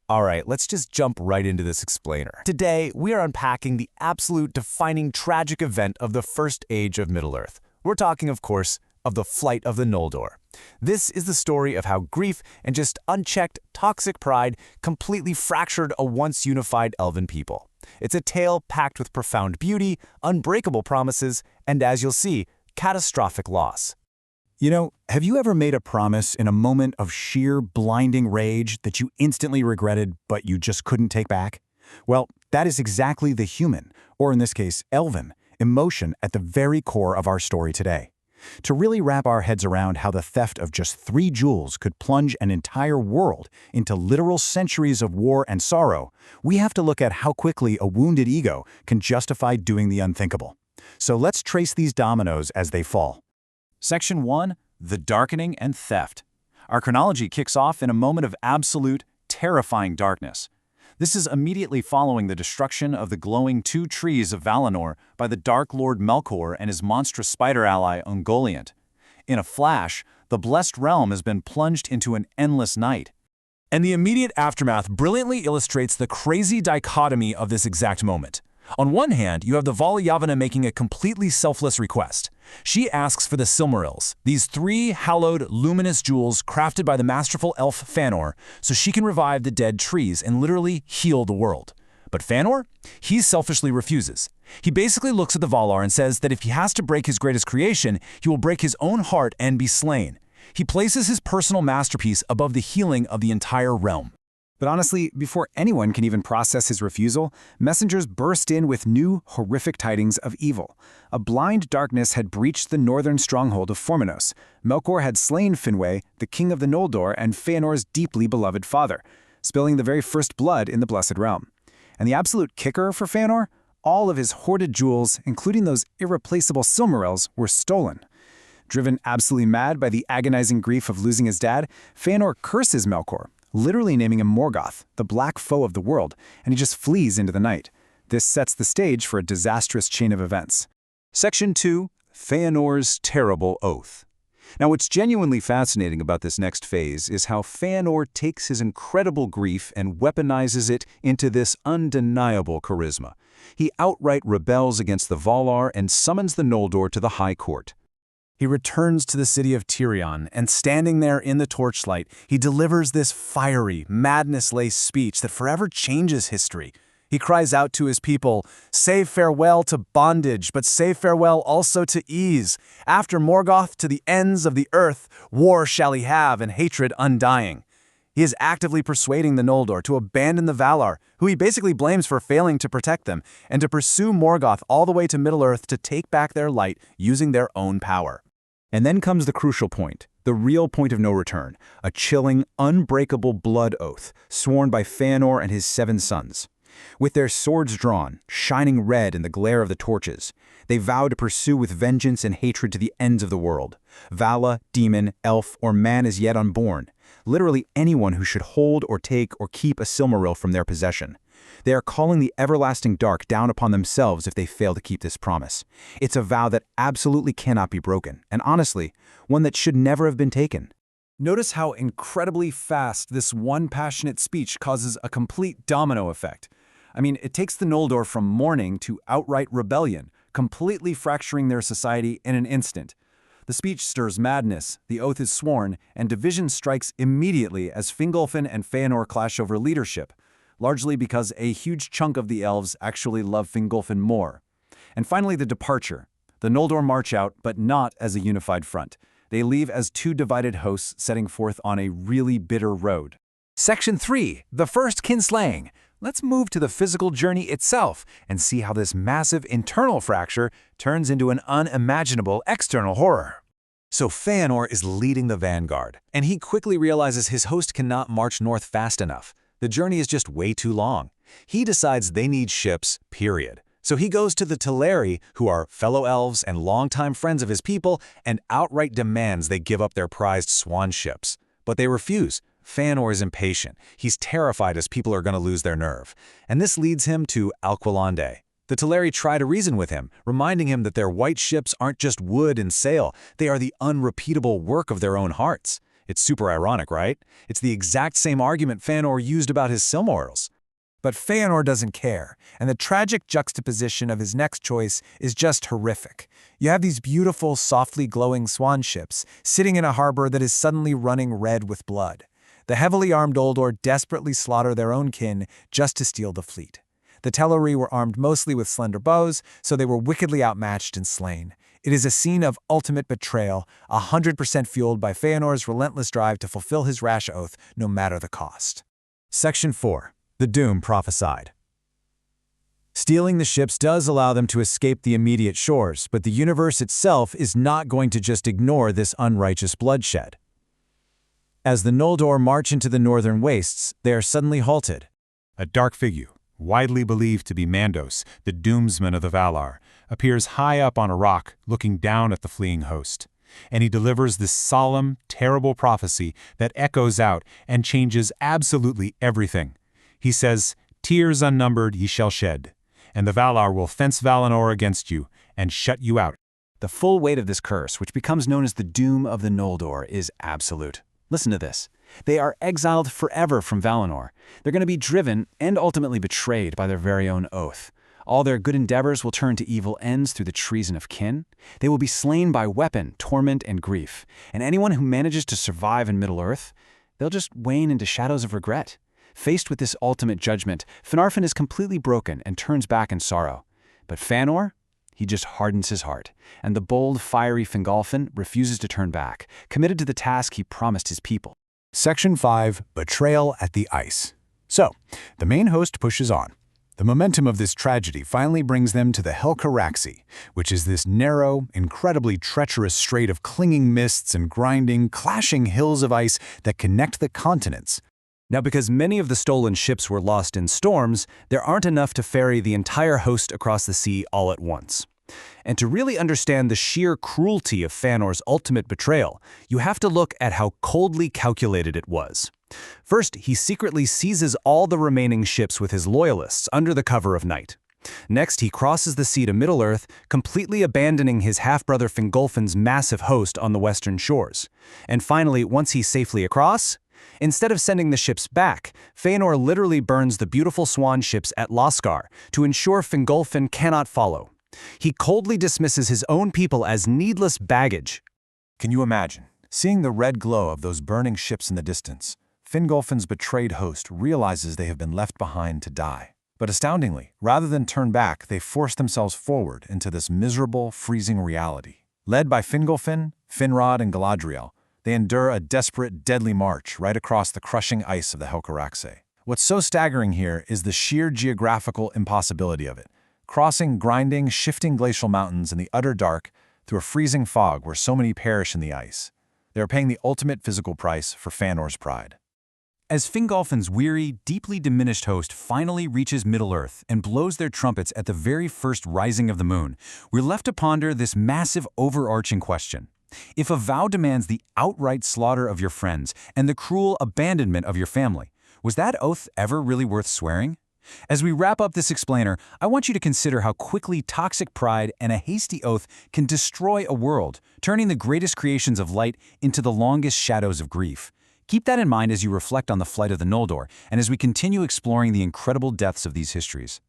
Alright, let's just jump right into this explainer. Today, we are unpacking the absolute defining tragic event of the First Age of Middle-earth. We're talking, of course, of the Flight of the Noldor. This is the story of how grief and just unchecked, toxic pride completely fractured a once unified elven people. It's a tale packed with profound beauty, unbreakable promises, and as you'll see, catastrophic loss. You know, have you ever made a promise in a moment of sheer, blinding rage that you instantly regretted but you just couldn't take back? Well, that is exactly the human, or in this case, elven, emotion at the very core of our story today. To really wrap our heads around how the theft of just 3 jewels could plunge an entire world into literal centuries of war and sorrow, we have to look at how quickly a wounded ego can justify doing the unthinkable. So let's trace these dominoes as they fall. Section 1. The Darkening and Theft. Our chronology kicks off in a moment of absolute, terrifying darkness. This is immediately following the destruction of the glowing 2 trees of Valinor by the Dark Lord Melkor and his monstrous spider ally Ungoliant. In a flash, the blessed realm has been plunged into an endless night. And the immediate aftermath brilliantly illustrates the crazy dichotomy of this exact moment. On one hand, you have the Vala Yavanna making a completely selfless request. She asks for the Silmarils, these 3 hallowed, luminous jewels crafted by the masterful elf Fëanor, so she can revive the dead trees and literally heal the world. But Fëanor? He selfishly refuses. He basically looks at the Valar and says that if he has to break his greatest creation, he will break his own heart and be slain. He places his personal masterpiece above the healing of the entire realm. But honestly, before anyone can even process his refusal, messengers burst in with new, horrific tidings of evil. A blind darkness had breached the northern stronghold of Formenos. Melkor had slain Finwë, the king of the Noldor and Fëanor's deeply beloved father, spilling the very first blood in the Blessed Realm. And the absolute kicker for Fëanor? All of his hoarded jewels, including those irreplaceable Silmarils, were stolen. Driven absolutely mad by the agonizing grief of losing his dad, Fëanor curses Melkor, literally naming him Morgoth, the black foe of the world, and he just flees into the night. This sets the stage for a disastrous chain of events. Section 2. Fëanor's Terrible Oath. Now, what's genuinely fascinating about this next phase is how Fëanor takes his incredible grief and weaponizes it into this undeniable charisma. He outright rebels against the Valar and summons the Noldor to the High Court. He returns to the city of Tirion, and standing there in the torchlight, he delivers this fiery, madness-laced speech that forever changes history. He cries out to his people, "Say farewell to bondage, but say farewell also to ease. After Morgoth to the ends of the earth, war shall he have and hatred undying." He is actively persuading the Noldor to abandon the Valar, who he basically blames for failing to protect them, and to pursue Morgoth all the way to Middle-earth to take back their light using their own power. And then comes the crucial point, the real point of no return, a chilling, unbreakable blood oath sworn by Fëanor and his 7 sons. With their swords drawn, shining red in the glare of the torches, they vow to pursue with vengeance and hatred to the ends of the world. Vala, demon, elf, or man as yet unborn, literally anyone who should hold or take or keep a Silmaril from their possession. They are calling the everlasting dark down upon themselves if they fail to keep this promise. It's a vow that absolutely cannot be broken, and honestly, one that should never have been taken. Notice how incredibly fast this one passionate speech causes a complete domino effect. I mean, it takes the Noldor from mourning to outright rebellion, completely fracturing their society in an instant. The speech stirs madness, the oath is sworn, and division strikes immediately as Fingolfin and Fëanor clash over leadership, largely because a huge chunk of the elves actually love Fingolfin more. And finally, the departure. The Noldor march out, but not as a unified front. They leave as 2 divided hosts setting forth on a really bitter road. Section 3. The First Kinslaying. Let's move to the physical journey itself and see how this massive internal fracture turns into an unimaginable external horror. So Fëanor is leading the vanguard, and he quickly realizes his host cannot march north fast enough. The journey is just way too long. He decides they need ships, period. So he goes to the Teleri, who are fellow elves and longtime friends of his people, and outright demands they give up their prized swan ships. But they refuse. Fëanor is impatient. He's terrified his people are going to lose their nerve. And this leads him to Alquilande. The Teleri try to reason with him, reminding him that their white ships aren't just wood and sail, they are the unrepeatable work of their own hearts. It's super ironic, right? It's the exact same argument Fëanor used about his Silmarils. But Fëanor doesn't care, and the tragic juxtaposition of his next choice is just horrific. You have these beautiful, softly glowing swan ships sitting in a harbor that is suddenly running red with blood. The heavily armed Noldor desperately slaughter their own kin just to steal the fleet. The Teleri were armed mostly with slender bows, so they were wickedly outmatched and slain. It is a scene of ultimate betrayal, 100% fueled by Fëanor's relentless drive to fulfill his rash oath, no matter the cost. Section 4. The Doom Prophesied. Stealing the ships does allow them to escape the immediate shores, but the universe itself is not going to just ignore this unrighteous bloodshed. As the Noldor march into the northern wastes, they are suddenly halted. A dark figure, widely believed to be Mandos, the doomsman of the Valar, appears high up on a rock, looking down at the fleeing host. And he delivers this solemn, terrible prophecy that echoes out and changes absolutely everything. He says, "Tears unnumbered ye shall shed, and the Valar will fence Valinor against you and shut you out." The full weight of this curse, which becomes known as the Doom of the Noldor, is absolute. Listen to this. They are exiled forever from Valinor. They're going to be driven and ultimately betrayed by their very own oath. All their good endeavors will turn to evil ends through the treason of kin. They will be slain by weapon, torment, and grief. And anyone who manages to survive in Middle-earth, they'll just wane into shadows of regret. Faced with this ultimate judgment, Fingolfin is completely broken and turns back in sorrow. But Fëanor, he just hardens his heart, and the bold, fiery Fingolfin refuses to turn back, committed to the task he promised his people. Section 5. Betrayal at the Ice. So, the main host pushes on. The momentum of this tragedy finally brings them to the Helcaraxi, which is this narrow, incredibly treacherous strait of clinging mists and grinding, clashing hills of ice that connect the continents. Now, because many of the stolen ships were lost in storms, there aren't enough to ferry the entire host across the sea all at once. And to really understand the sheer cruelty of Fëanor's ultimate betrayal, you have to look at how coldly calculated it was. First, he secretly seizes all the remaining ships with his loyalists under the cover of night. Next, he crosses the sea to Middle-earth, completely abandoning his half-brother Fingolfin's massive host on the western shores. And finally, once he's safely across, instead of sending the ships back, Fëanor literally burns the beautiful swan ships at Loskar to ensure Fingolfin cannot follow. He coldly dismisses his own people as needless baggage. Can you imagine? Seeing the red glow of those burning ships in the distance, Fingolfin's betrayed host realizes they have been left behind to die. But astoundingly, rather than turn back, they force themselves forward into this miserable, freezing reality. Led by Fingolfin, Finrod, and Galadriel, they endure a desperate, deadly march right across the crushing ice of the Helcaraxi. What's so staggering here is the sheer geographical impossibility of it. Crossing grinding, shifting glacial mountains in the utter dark through a freezing fog where so many perish in the ice. They are paying the ultimate physical price for Fëanor's pride. As Fingolfin's weary, deeply diminished host finally reaches Middle-earth and blows their trumpets at the very first rising of the moon, we're left to ponder this massive overarching question. If a vow demands the outright slaughter of your friends and the cruel abandonment of your family, was that oath ever really worth swearing? As we wrap up this explainer, I want you to consider how quickly toxic pride and a hasty oath can destroy a world, turning the greatest creations of light into the longest shadows of grief. Keep that in mind as you reflect on the Flight of the Noldor and as we continue exploring the incredible depths of these histories.